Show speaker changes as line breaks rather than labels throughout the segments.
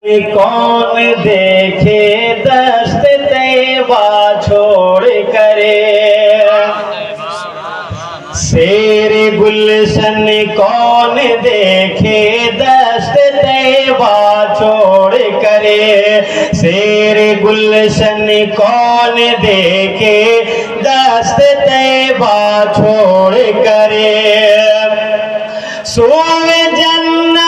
کون دیکھے دست طیبہ چھوڑ کرے، شیر گلشن کون دیکھے دست طیبہ چھوڑ کرے، شیر گلشن کون دیکھے دست طیبہ چھوڑ کرے، سوئے جنت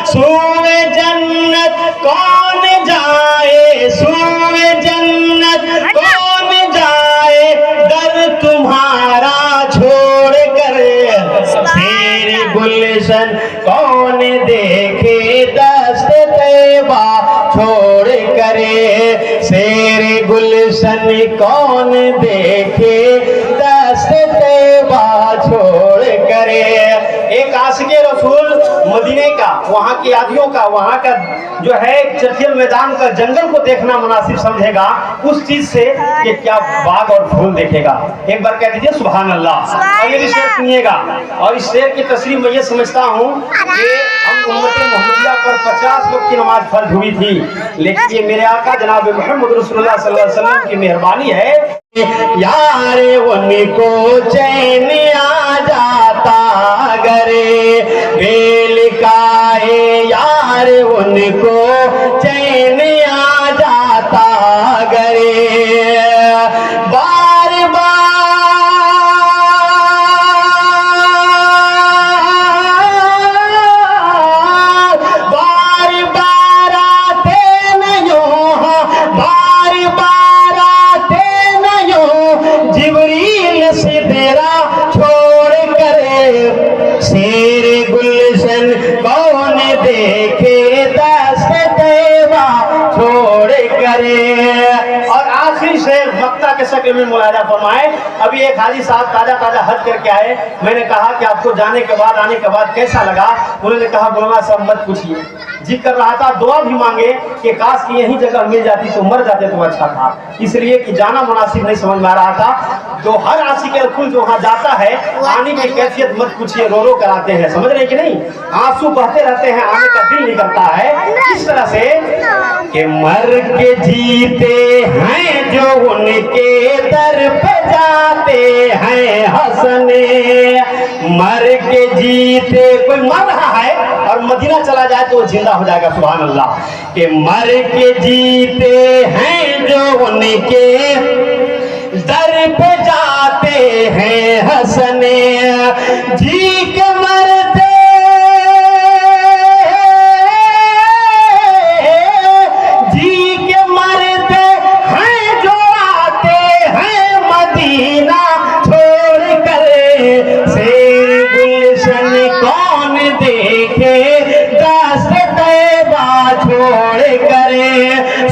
سوئے جنت کون جائے، سوئے جنت کون جائے در تمہارا چھوڑ کر، شیر گلشن کون دیکھے دست طیبہ چھوڑ کرے، شیر گلشن کون دیکھے دست طیبہ چھوڑ کرے۔ ایک عاشق رسول مدینے کا، وہاں کی وادیوں کا، وہاں کا جو ہے چٹیل میدان کا جنگل کو دیکھنا مناسب سمجھے گا اس چیز سے کہ کیا باغ اور پھول دیکھے گا۔ ایک بار کہہ دیجئے سبحان اللہ، اور یہ بھی شعر سنیے گا، اور اس شعر کی تصریح میں یہ سمجھتا ہوں کہ ہم امت محمدیہ پر 50 وقت کی نماز فرض ہوئی تھی، لیکن یہ میرے آقا جناب محمد رسول اللہ صلی اللہ علیہ وسلم کی مہربانی ہے۔ یار ان کو چین آ جاتا گرے بیل کا ہے، یار ان کو چین آ جاتا گرے، بار بار بار آتے نہیں، بار بار آتے نہیں جبریل سے تیرا چھوڑ کرے، شیر گلشن کون دیکھے دست طیبہ چھوڑ کرے۔ اور آخری شعر مقطع کے شکل میں ملاحظہ فرمائے۔ ابھی ایک حاجی صاحب تازہ حج کر کے آئے، میں نے کہا کہ آپ کو جانے کے بعد آنے کے بعد کیسا لگا؟ انہوں نے کہا مولانا صاحب مت پوچھیے، جی کر رہا تھا، دعا بھی مانگے کہ کاش کی یہی جگہ مل جاتی تو مر جاتے تو اچھا تھا، اس لیے کہ جانا مناسب نہیں سمجھ میں آ رہا تھا۔ تو ہر عاشق رسول جو وہاں جاتا ہے آنے کی کیفیت مت پوچھیے، رو رو کر آتے ہیں، سمجھ رہے کہ نہیں؟ آنسو بہتے رہتے ہیں، آنے کا دل نہیں کرتا ہے۔ اس طرح سے کہ مر کے جیتے ہیں جو ان کے در پہ جاتے ہیں ہنسنے، مر کے جیتے، کوئی مر رہا ہے اور مدینہ چلا جائے تو وہ زندہ ہو جائے گا، سبحان اللہ، کہ مر کے جیتے ہیں جو ان کے در پہ جاتے ہیں ہنسنے، جی کے مرتے جی کے مرتے ہیں جو آتے ہیں مدینہ چھوڑ کر، شیر گلشن کون دیکھے دست طیبہ چھوڑ کرے،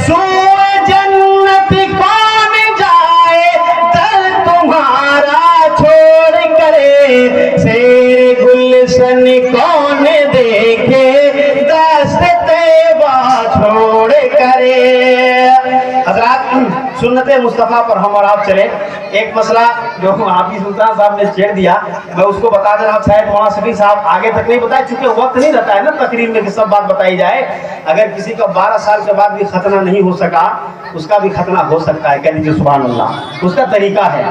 سوئے جنت کون جائے در تمہارا چھوڑ کرے، شیر گلشن کون دیکھے دست طیبہ چھوڑ کرے۔ حضرات سنت مصطفیٰ پر ہم اور آپ چلے۔ ایک مسئلہ جو حافظ سلطان صاحب نے چھیڑ دیا، میں اس کو بتا دے رہا ہوں، شاید مولانا شفیع صاحب آگے تک نہیں بتائے، چونکہ وقت نہیں رہتا ہے نا تقریر میں کہ سب بات بتائی جائے۔ اگر کسی کا 12 سال کے بعد بھی ختنہ نہیں ہو سکا، اس کا بھی ختنہ ہو سکتا ہے، کہہ دیجیے سبحان اللہ۔ اس کا طریقہ ہے،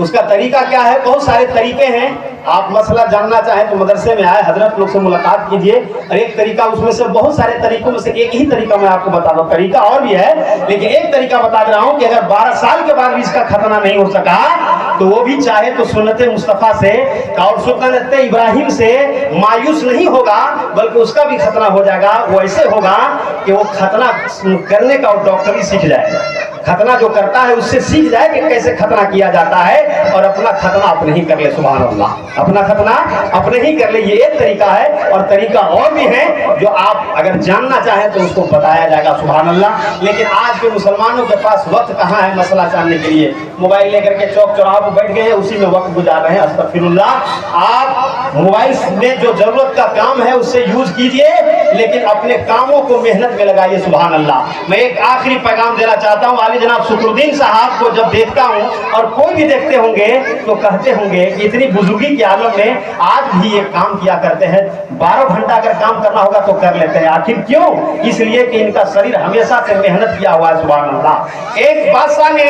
اس کا طریقہ کیا ہے؟ بہت سارے طریقے ہیں، آپ مسئلہ جاننا چاہیں تو مدرسے میں آئے، حضرت لوگ سے ملاقات کیجیے، اور ایک طریقہ اس میں سے بہت سارے طریقوں میں سے ایک ہی طریقہ میں آپ کو بتا دوں، طریقہ اور بھی ہے لیکن ایک طریقہ بتا دے رہا ہوں کہ اگر 12 سال کے بعد بھی اس کا ختنہ نہیں ہو سکا تو وہ بھی چاہے تو سنت مصطفیٰ سے اور سنت ابراہیم سے مایوس نہیں ہوگا، بلکہ اس کا بھی ختنہ ہو جائے گا۔ وہ ایسے ہوگا کہ وہ ختنہ کرنے کا ڈاکٹری سیکھ جائے، ختنہ جو کرتا ہے اس سے سیکھ جائے کہ کیسے ختنہ کیا جاتا ہے، اور اپنا ختنہ اپنے ہی کر لے، سبحان اللہ، اپنا ختنہ اپنے ہی کر لے۔ یہ ایک طریقہ ہے، اور طریقہ اور بھی ہے جو آپ اگر جاننا چاہیں تو اس کو بتایا جائے گا، سبحان اللہ۔ لیکن آج کے مسلمانوں کے پاس وقت کہاں ہے مسئلہ جاننے کے لیے؟ موبائل لے کر کے چوک چوراہوں پہ بیٹھ گئے ہیں، اسی میں وقت گزار رہے ہیں، استغفر اللہ۔ آپ موبائل میں جو ضرورت کا کام ہے اس سے یوز کیجئے، لیکن اپنے کاموں کو محنت میں لگائیے، سبحان اللہ۔ میں ایک آخری پیغام دینا چاہتا ہوں، मौलवी जनाब शुक्रुद्दीन साहब को जब देखता हूँ, और कोई भी देखते होंगे तो कहते होंगे कि इतनी बुजुर्गी के आलम में आज भी ये काम किया करते हैं, 12 घंटा अगर काम करना होगा तो कर लेते हैं। आखिर क्यों? इसलिए कि इनका शरीर हमेशा से मेहनत किया हुआ है। सुभान अल्लाह। एक बादशाह ने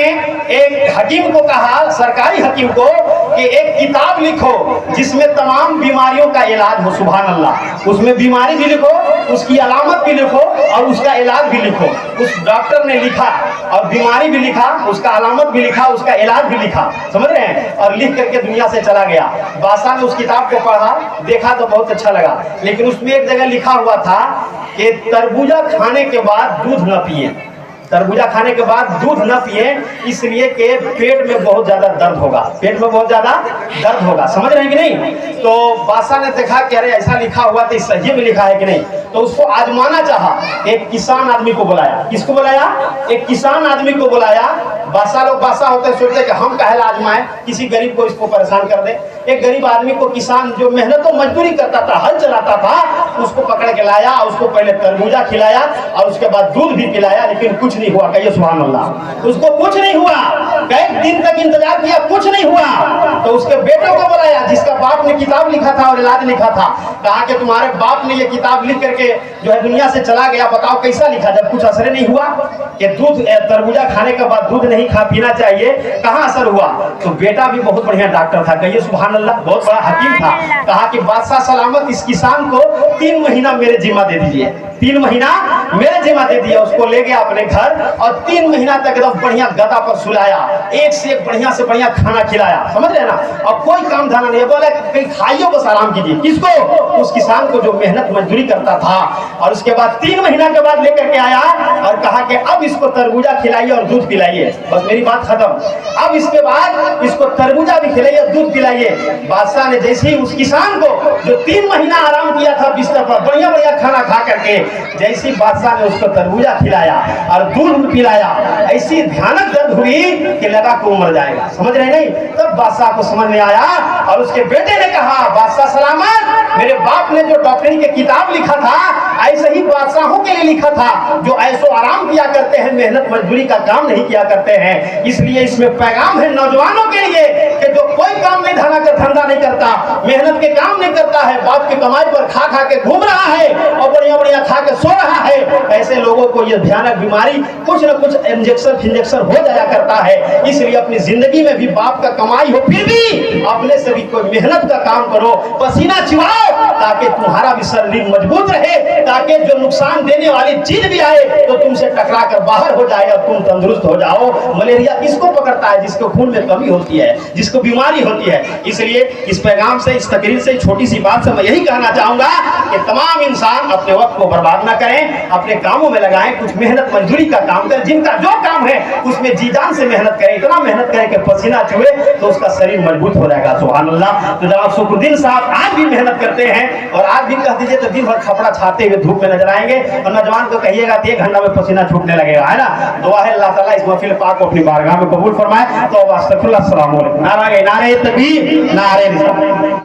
एक हकीम को कहा, सरकारी हकीम को, कि एक किताब लिखो जिसमें तमाम बीमारियों का इलाज हो। सुभान अल्लाह। उसमें बीमारी भी लिखो, उसकी अलामत भी लिखो और उसका इलाज भी लिखो। उस डॉक्टर ने लिखा और बीमारी भी लिखा, उसका अलामत भी लिखा, उसका इलाज भी लिखा, समझ रहे हैं, और लिख करके दुनिया से चला गया। बादशाह ने उस किताब को पढ़ा, देखा तो बहुत अच्छा लगा, लेकिन उसमें एक जगह लिखा हुआ था कि तरबूजा खाने के बाद दूध न पिए, तरबूजा खाने के बाद दूध न पिए, इसलिए कि पेट में बहुत ज्यादा दर्द होगा, पेट में बहुत ज्यादा दर्द होगा। समझ रहे हैं कि नहीं? तो बादशाह ने देखा कि अरे ऐसा लिखा हुआ तो सही में लिखा है कि नहीं, तो उसको आजमाना चाहा। एक किसान आदमी को बुलाया। किसको बुलाया? एक किसान आदमी को बुलाया। बादशाह लोग बादशाह होते हैं, सोचते कि हम काहे आजमाए, किसी गरीब को इसको परेशान कर दे। एक गरीब आदमी को किसान जो मेहनत और मजदूरी करता था, हल चलाता था, उसको पकड़ के लाया, उसको पहले तरबूजा खिलाया और उसके बाद दूध भी पिलाया, लेकिन कुछ नहीं हुआ। कहिए सुभान अल्लाह। उसको कुछ नहीं हुआ, कई दिन तक इंतजार किया, कुछ नहीं हुआ। तो उसके बेटे को बुलाया जिसका बाप ने किताब लिखा था और इलाज लिखा था। कहा कि तुम्हारे बाप ने ये किताब लिख करके जो है दुनिया से चला गया, बताओ कैसा लिखा, जब कुछ असर नहीं हुआ कि दूध तरबूजा खाने के बाद दूध नहीं खा पीना चाहिए, कहाँ असर हुआ? तो बेटा भी बहुत बढ़िया डॉक्टर था, कहिए सुभान अल्लाह, बहुत बड़ा हकीम था। कहा कि बादशाह सलामत, इस किसान को 3 महीना मेरे जिम्मा दे दीजिए, 3 महीना मेरे जिम्मा दे दिया। उसको ले गया अपने घर और 3 महीना तक एकदम बढ़िया गदा पर सुलाया, एक से एक बढ़िया से बढ़िया खाना खिलाया, समझ रहे ना। और कोई काम धाना नहीं, बोला कहीं खाइयो बस आराम कीजिए। किसको? उस किसान को जो मेहनत मजदूरी करता था। और उसके बाद 3 महीना के बाद लेकर के आया और कहा कि अब इसको तरबूजा खिलाइए और दूध पिलाइए, बस मेरी बात खत्म। अब इसके बाद इसको तरबूजा भी खिलाइए और दूध पिलाइए। बादशाह ने जैसे ही उस किसान को जो 3 महीना आराम किया था बिस्तर पर बढ़िया बढ़िया खाना खा करके, जैसे ही बादशाह ने उसको तरबूजा खिलाया और दूध पिलाया, ऐसी भयानक दर्द हुई कि लगा को मर जाएगा, समझ रहे नहीं। तब बादशाह को समझ में आया और उसके बेटे ने कहा, बादशाह सलामत, मेरे बाप ने जो डॉक्टरी की किताब लिखा था ऐसे ही बादशाहों के लिए लिखा था, जो ऐसो आराम किया करते हैं, मेहनत मजदूरी का काम नहीं किया करते हैं। इसलिए इसमें पैगाम है नौजवानों के लिए कि जो कोई काम नहीं धंधा नहीं करता, मेहनत के काम नहीं करता है, बाप की कमाई पर खा खा के घूम रहा है और बढ़िया बढ़िया खा के सो रहा है, ऐसे लोगों को ये भयानक बीमारी कुछ न कुछ इंजेक्शन हो जाया करता है। इसलिए अपनी जिंदगी में भी बाप का कमाई हो, फिर भी अपने से भी कोई मेहनत का काम करो, पसीना चुवाओ, ताकि तुम्हारा भी शरीर मजबूत रहे, ताकि जो नुकसान देने वाली चीज भी आए तो तुमसे टकरा कर बाहर हो जाए और तुम तंदुरुस्त हो जाओ। मलेरिया किसको पकड़ता है? जिसको खून में कमी होती है, जिसको बीमारी होती है। इसलिए इस पैगाम से, इस तकरीर से, छोटी सी बात से मैं यही कहना चाहूंगा कि तमाम इंसान अपने वक्त को बर्बाद ना करें, अपने कामों में लगाएं, कुछ मेहनत मजदूरी का काम करें, जिनका जो काम है उसमें जी जान से मेहनत करें, इतना मेहनत करें कि पसीना चुए तो उसका शरीर मजबूत हो जाएगा। सुभान अल्लाह। तो जनाब शुक्रुद्दीन साहब आज भी मेहनत करते हैं और आज भी कह दीजिए तो दिन भर खपड़ा छाते हुए धूप में नजर आएंगे, और नौजवान को कहिएगा तो 1 घंटा में पसीना छूटने लगेगा, है ना। दुआ है अल्लाह ताला इस महफिल पाक को अपनी बारगाह में कबूल फरमाए। तो अस्तगफिरुल्लाह, अस्सलाम वालेकुम। नारे तकबीर, नारे रिसालत।